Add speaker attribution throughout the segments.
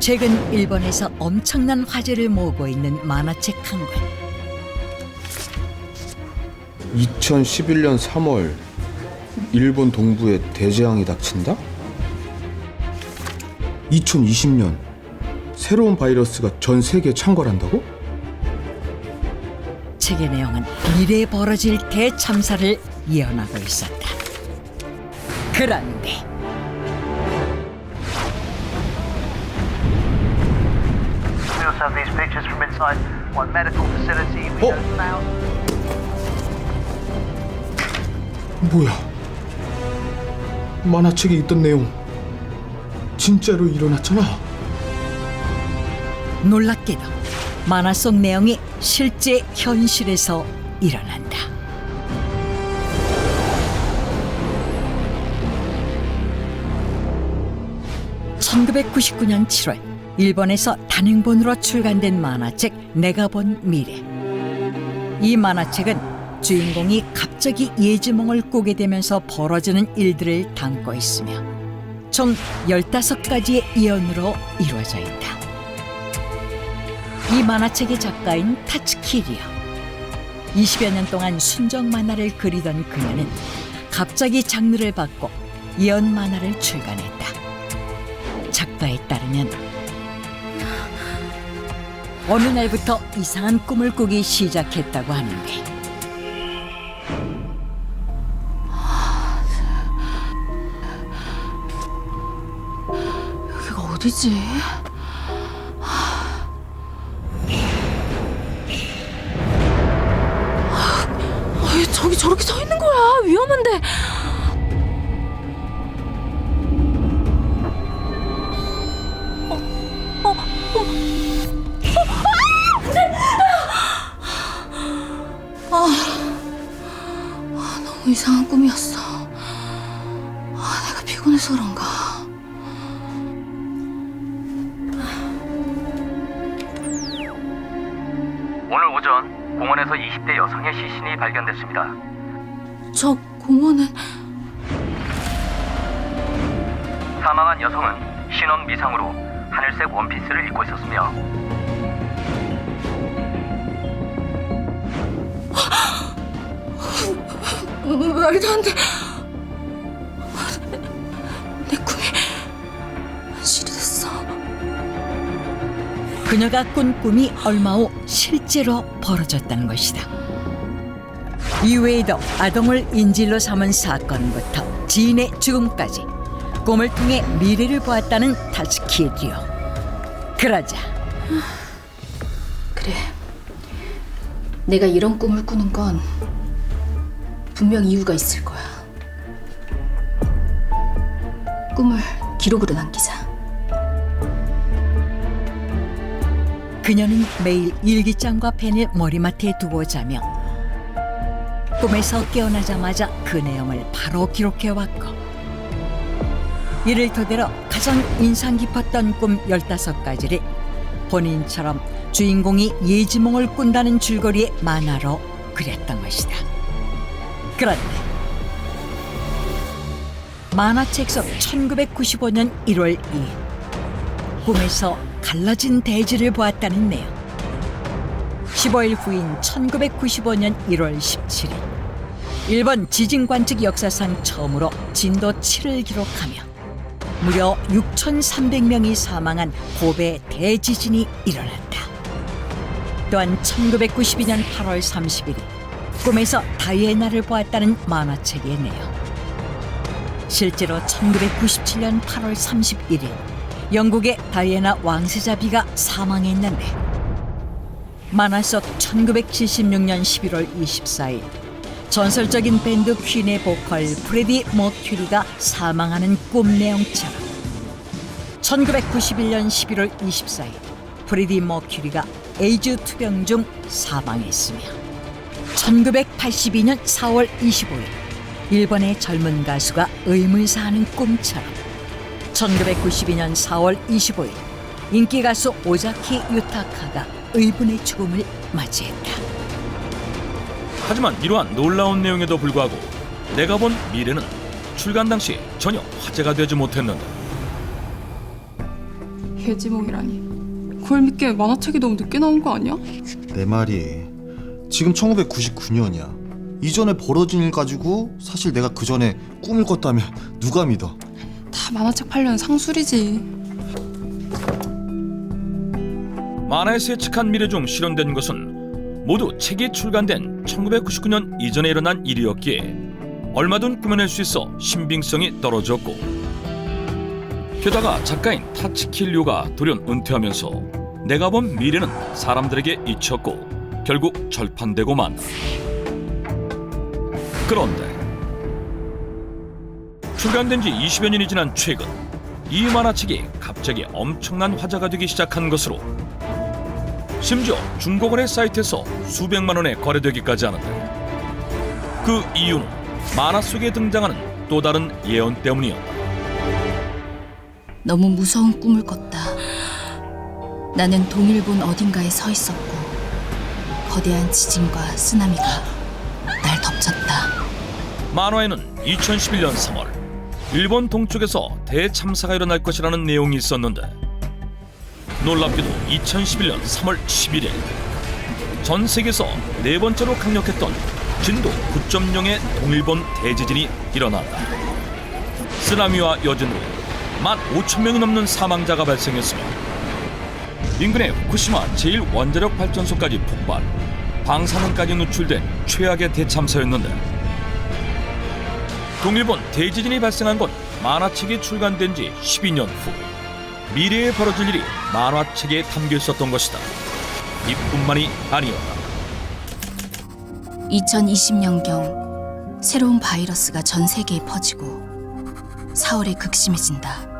Speaker 1: 최근 일본에서 엄청난 화제를 모으고 있는 만화책 한 권.
Speaker 2: 2011년 3월 일본 동부에 대재앙이 닥친다? 2020년 새로운 바이러스가 전 세계에 창궐한다고?
Speaker 1: 책의 내용은 미래에 벌어질 대참사를 예언하고 있었다. 그런데
Speaker 3: We also have these pictures from inside one medical facility. We
Speaker 2: Oh.
Speaker 3: know now.
Speaker 2: 뭐야? 만화책에 있던 내용 진짜로 일어났잖아.
Speaker 1: 놀랍게도 만화 속 내용이 실제 현실에서 일어난다. (1999년 7월) 일본에서 단행본으로 출간된 만화책 내가 본 미래. 이 만화책은 주인공이 갑자기 예지몽을 꾸게 되면서 벌어지는 일들을 담고 있으며 총 15가지의 예언으로 이루어져 있다. 이 만화책의 작가인 타츠키 리오. 20여 년 동안 순정 만화를 그리던 그녀는 갑자기 장르를 바꿔 예언 만화를 출간했다. 작가에 따르면 어느 날부터 이상한 꿈을 꾸기 시작했다고 하는데
Speaker 4: 여기가 어디지? 왜 저기 저렇게 서 있는 거야? 위험한데. 너무 이상한 꿈이었어. 내가 피곤해서 그런가?
Speaker 3: 오늘 오전 공원에서 20대 여성의 시신이 발견됐습니다.
Speaker 4: 저 공원은
Speaker 3: 사망한 여성은 신원 미상으로 하늘색 원피스를 입고 있었으며
Speaker 4: 말도 안 돼. 내 꿈이 현실이 됐어.
Speaker 1: 그녀가 꾼 꿈이 얼마 후 실제로 벌어졌다는 것이다. 이외에도 아동을 인질로 삼은 사건부터 지인의 죽음까지 꿈을 통해 미래를 보았다는 타츠키 리오. 그러자
Speaker 4: 그래. 내가 이런 꿈을 꾸는 건 분명 이유가 있을 거야. 꿈을 기록으로 남기자.
Speaker 1: 그녀는 매일 일기장과 펜을 머리맡에 두고 자며 꿈에서 깨어나자마자 그 내용을 바로 기록해왔고 이를 토대로 가장 인상 깊었던 꿈 15가지를 본인처럼 주인공이 예지몽을 꾼다는 줄거리의 만화로 그렸던 것이다. 그런데 만화책 속 1995년 1월 2일 꿈에서 갈라진 대지를 보았다는 내용. 15일 후인 1995년 1월 17일 일본 지진 관측 역사상 처음으로 진도 7을 기록하며 무려 6,300명이 사망한 고베 대지진이 일어났다. 또한 1992년 8월 30일 꿈에서 다이애나를 보았다는 만화책의 내용. 실제로 1997년 8월 31일 영국의 다이애나 왕세자비가 사망했는데 만화 속 1976년 11월 24일 전설적인 밴드 퀸의 보컬 프레디 머큐리가 사망하는 꿈 내용처럼 1991년 11월 24일 프레디 머큐리가 에이즈 투병 중 사망했으며 1982년 4월 25일 일본의 젊은 가수가 의문사하는 꿈처럼 1992년 4월 25일 인기 가수 오자키 유타카가 의분의 죽음을 맞이했다.
Speaker 5: 하지만 이러한 놀라운 내용에도 불구하고 내가 본 미래는 출간 당시 전혀 화제가 되지 못했는데
Speaker 6: 개지몽이라니. 그걸 믿기에 만화책이 너무 늦게 나온 거 아니야?
Speaker 7: 내 말이 지금 1999년이야. 이전에 벌어진 일 가지고 사실 내가 그 전에 꿈을 꿨다면 누가 믿어?
Speaker 6: 다 만화책 팔려는 상술이지.
Speaker 5: 만화에서 예측한 미래 중 실현된 것은 모두 책이 출간된 1999년 이전에 일어난 일이었기에 얼마든 꾸며낼 수 있어 신빙성이 떨어졌고, 게다가 작가인 타츠키 류가 돌연 은퇴하면서 내가 본 미래는 사람들에게 잊혔고 결국 절판되고 만다. 그런데 출간된 지 20여 년이 지난 최근 이 만화책이 갑자기 엄청난 화제가 되기 시작한 것으로, 심지어 중고거래 사이트에서 수백만 원에 거래되기까지 하는데, 그 이유는 만화 속에 등장하는 또 다른 예언 때문이었다.
Speaker 4: 너무 무서운 꿈을 꿨다. 나는 동일본 어딘가에 서 있었고 거대한 지진과 쓰나미가 날 덮쳤다.
Speaker 5: 만화에는 2011년 3월 일본 동쪽에서 대참사가 일어날 것이라는 내용이 있었는데, 놀랍게도 2011년 3월 11일 전 세계에서 네 번째로 강력했던 진도 9.0의 동일본 대지진이 일어났다. 쓰나미와 여진으로 15,000명이 넘는 사망자가 발생했으며 인근의 후쿠시마 제1원자력 발전소까지 폭발, 방사능까지 노출된 최악의 대참사였는데, 동일본 대지진이 발생한 건 만화책이 출간된 지 12년 후 미래에 벌어질 일이 만화책에 담겨 있었던 것이다. 이뿐만이 아니었다.
Speaker 4: 2020년경 새로운 바이러스가 전 세계에 퍼지고 4월에 극심해진다.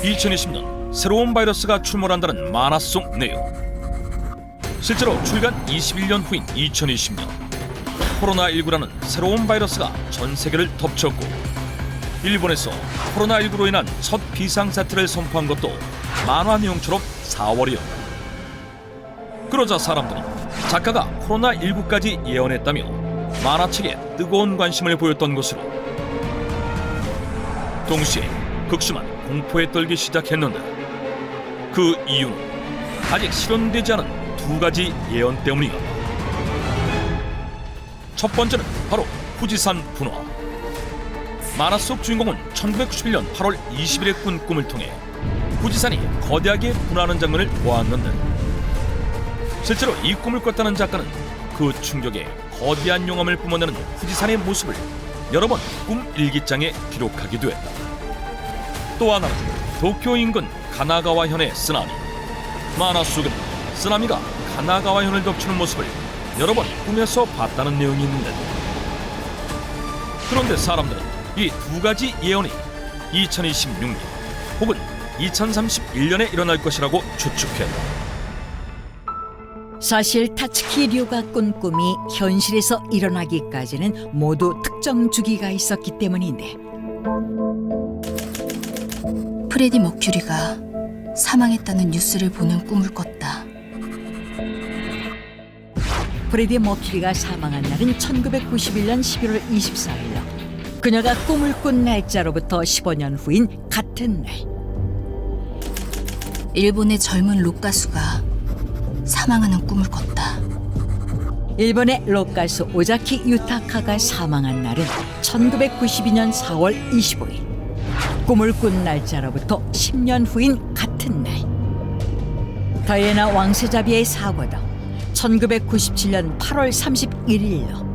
Speaker 5: 2020년 새로운 바이러스가 출몰한다는 만화 속 내용. 실제로 출간 21년 후인 2020년 코로나19라는 새로운 바이러스가 전 세계를 덮쳤고, 일본에서 코로나19로 인한 첫 비상사태를 선포한 것도 만화 내용처럼 4월이었다. 그러자 사람들은 작가가 코로나19까지 예언했다며 만화책에 뜨거운 관심을 보였던 것으로, 동시에 극심한 공포에 떨기 시작했는데, 그 이유는 아직 실현되지 않은 두 가지 예언 때문이었다. 첫 번째는 바로 후지산 분화. 만화 속 주인공은 1991년 8월 20일에 꾼 꿈을 통해 후지산이 거대하게 분화하는 장면을 보았는데, 실제로 이 꿈을 꿨다는 작가는 그 충격에 거대한 용암을 뿜어내는 후지산의 모습을 여러 번 꿈 일기장에 기록하기도 했다. 또 하나는 도쿄 인근 가나가와현의 쓰나미. 만화 속에는 쓰나미가 가나가와현을 덮치는 모습을 여러 번 꿈에서 봤다는 내용이 있는데, 그런데 사람들은 이 두 가지 예언이 2026년 혹은 2031년에 일어날 것이라고 추측했다.
Speaker 1: 사실 타츠키 류가 꾼 꿈이 현실에서 일어나기까지는 모두 특정 주기가 있었기 때문인데,
Speaker 4: 프레디 머큐리가 사망했다는 뉴스를 보는 꿈을 꿨다.
Speaker 1: 프레디 머큐리가 사망한 날은 1991년 11월 24일. 그녀가 꿈을 꾼 날짜로부터 15년 후인 같은 날,
Speaker 4: 일본의 젊은 록 가수가 사망하는 꿈을 꿨다.
Speaker 1: 일본의 록 가수 오자키 유타카가 사망한 날은 1992년 4월 25일. 꿈을 꾼 날짜로부터 10년 후인 같은 날, 다이애나 왕세자비의 사고도 1997년 8월 31일로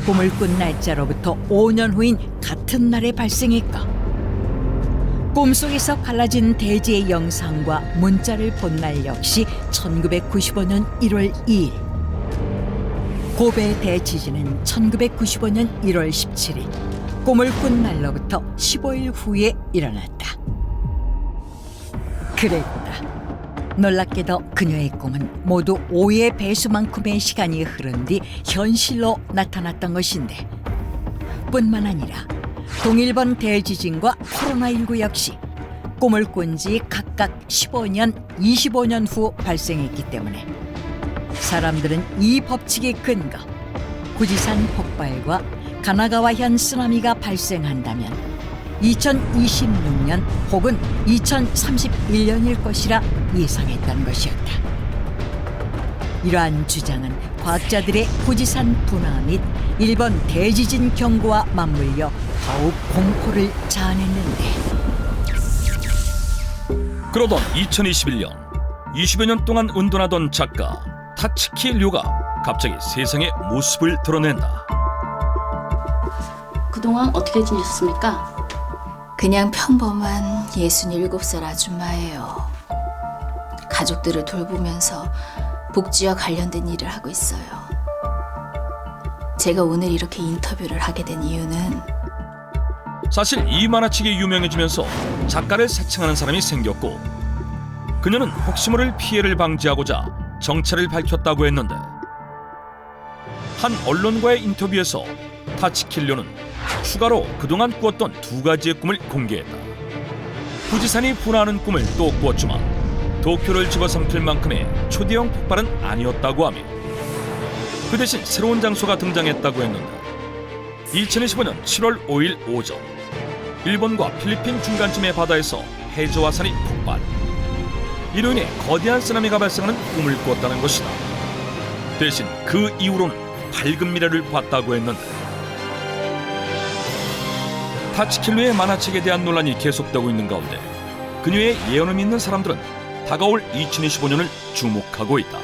Speaker 1: 꿈을 꾼 날짜로부터 5년 후인 같은 날에 발생했고, 꿈속에서 갈라진 대지의 영상과 문자를 본 날 역시 1995년 1월 2일. 고베 대지진은 1995년 1월 17일 꿈을 꾼 날로부터 15일 후에 일어났다. 그랬다. 놀랍게도 그녀의 꿈은 모두 5의 배수만큼의 시간이 흐른 뒤 현실로 나타났던 것인데, 뿐만 아니라 동일본 대지진과 코로나19 역시 꿈을 꾼 지 각각 15년, 25년 후 발생했기 때문에 사람들은 이 법칙에 근거 후지산 폭발과 가나가와현 쓰나미가 발생한다면 2026년 혹은 2031년일 것이라 예상했던 것이었다. 이러한 주장은 과학자들의 후지산 분화 및 일본 대지진 경고와 맞물려 더욱 공포를 자아냈는데,
Speaker 5: 그러던 2021년 20여 년 동안 은둔하던 작가 타츠키 료가 갑자기 세상의 모습을 드러낸다.
Speaker 4: 그동안 어떻게 지내셨습니까? 그냥 평범한 67살 아줌마예요. 가족들을 돌보면서 복지와 관련된 일을 하고 있어요. 제가 오늘 이렇게 인터뷰를 하게 된 이유는
Speaker 5: 사실 이 만화책이 유명해지면서 작가를 사칭하는 사람이 생겼고, 그녀는 혹시 모를 피해를 방지하고자 정체를 밝혔다고 했는데, 한 언론과의 인터뷰에서 타츠키료는 추가로 그동안 꾸었던 2가지의 꿈을 공개했다. 후지산이 분화하는 꿈을 또 꾸었지만 도쿄를 집어삼킬 만큼의 초대형 폭발은 아니었다고 하며, 그 대신 새로운 장소가 등장했다고 했는데, 2025년 7월 5일 오전 일본과 필리핀 중간쯤의 바다에서 해저화산이 폭발, 이로 인해 거대한 쓰나미가 발생하는 꿈을 꾸었다는 것이다. 대신 그 이후로는 밝은 미래를 봤다고 했는데, 타츠키료의 만화책에 대한 논란이 계속되고 있는 가운데 그녀의 예언을 믿는 사람들은 다가올 2025년을 주목하고 있다.